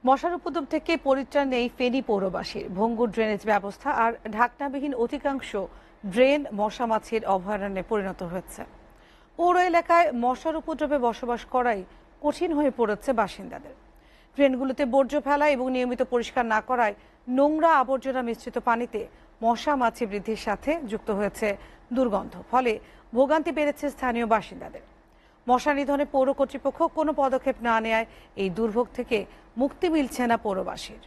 মশার উপদ্রব থেকে পরিত্রাণ নেই ফেনী পৌরবাসীর। ভঙ্গুর ড্রেনেজ ব্যবস্থা আর ঢাকনাবিহীন অধিকাংশ ড্রেন মশা মাছির অভয়ারণ্যে পরিণত হয়েছে। পৌর এলাকায় মশার উপদ্রবে বসবাস করাই কঠিন হয়ে পড়েছে বাসিন্দাদের। ড্রেনগুলোতে বর্জ্য ফেলা এবং নিয়মিত পরিষ্কার না করায় নোংরা আবর্জনা মিশ্রিত পানিতে মশা মাছি বৃদ্ধির সাথে যুক্ত হয়েছে দুর্গন্ধ। ফলে ভোগান্তি বেড়েছে স্থানীয় বাসিন্দাদের। মশা নিধনে পৌর কর্তৃপক্ষ কোনো পদক্ষেপ না নেয় এই দুর্ভোগ থেকে মুক্তি মিলছে না পৌরবাসীর।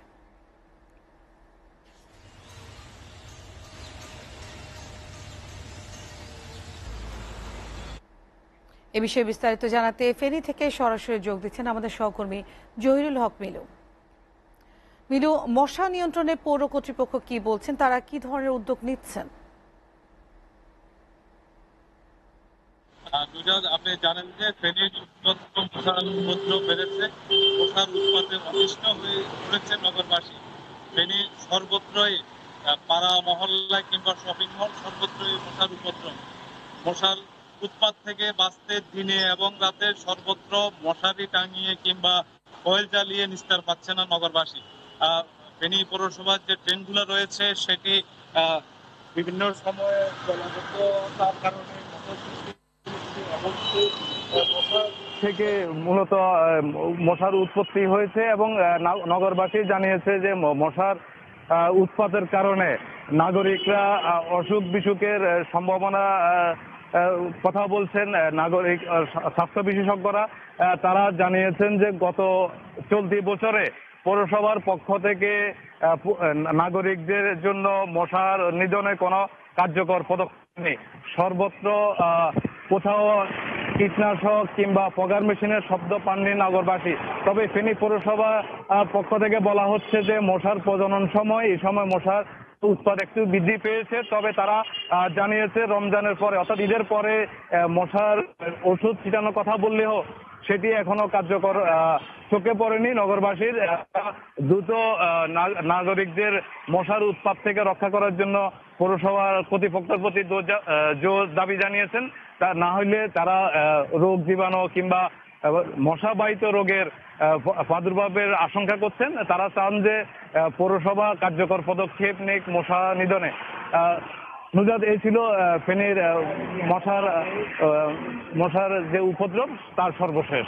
এ বিষয়ে বিস্তারিত জানাতে ফেনী থেকে সরাসরি যোগ দিচ্ছেন আমাদের সহকর্মী জহিরুল হক মিলু। মিলু, মশা নিয়ন্ত্রণে পৌর কর্তৃপক্ষ কি বলছেন, তারা কি ধরনের উদ্যোগ নিচ্ছেন? আপনি জানেন যে ফেনীর মশার উপদ্রব বেড়েছে, মশার উৎপাতে অতিষ্ঠ হয়ে পড়েছে নগরবাসী। ফেনীর সর্বত্রই পাড়া মহল্লা কিংবা শপিং মল সর্বত্রই মশার উপদ্রব। মশার উৎপাত থেকে বাঁচতে দিনে এবং রাতে সর্বত্র মশারি টাঙিয়ে কিংবা কয়েল জ্বালিয়ে নিস্তার পাচ্ছে না নগরবাসী। ফেনী পৌরসভার যে ট্রেনগুলো রয়েছে সেটি বিভিন্ন সময়ে জলাবদ্ধতার কারণে থেকে মূলত মশার উৎপত্তি হয়েছে এবং নগরবাসী জানিয়েছে যে মশার উৎপাতের কারণে নাগরিকরা অসুখ বিসুখের সম্ভাবনা কথা বলছেন। নাগরিক স্বাস্থ্য বিশেষজ্ঞরা তারা জানিয়েছেন যে গত চলতি বছরে পৌরসভার পক্ষ থেকে নাগরিকদের জন্য মশার নিধনে কোনো কার্যকর পদক্ষেপ নেই। সর্বত্র কোথাও কীটনাশক কিংবা পগার মেশিনের শব্দ পাননি নগরবাসী। তবে ফেনী পৌরসভা পক্ষ থেকে বলা হচ্ছে যে মশার প্রজনন সময়, এই সময় মশার উৎপাদ একটু বৃদ্ধি পেয়েছে। তবে তারা জানিয়েছে রমজানের পরে অর্থাৎ ঈদের পরে মশার ওষুধ ছিটানোর কথা বললেও সেটি এখনো কার্যকর চোখে পড়েনি নগরবাসীর। দ্রুত নাগরিকদের মশার উৎপাত থেকে রক্ষা করার জন্য পৌরসভার কর্তৃপক্ষের প্রতি জোর দাবি জানিয়েছেন। তা না হইলে তারা রোগ জীবাণু কিংবা মশাবাহিত রোগের প্রাদুর্ভাবের আশঙ্কা করছেন। তারা চান যে পৌরসভা কার্যকর পদক্ষেপ নেক মশা নিধনে। নুজাদ, এই ছিল ফেনীর মশার যে উপদ্রব তার সর্বশেষ।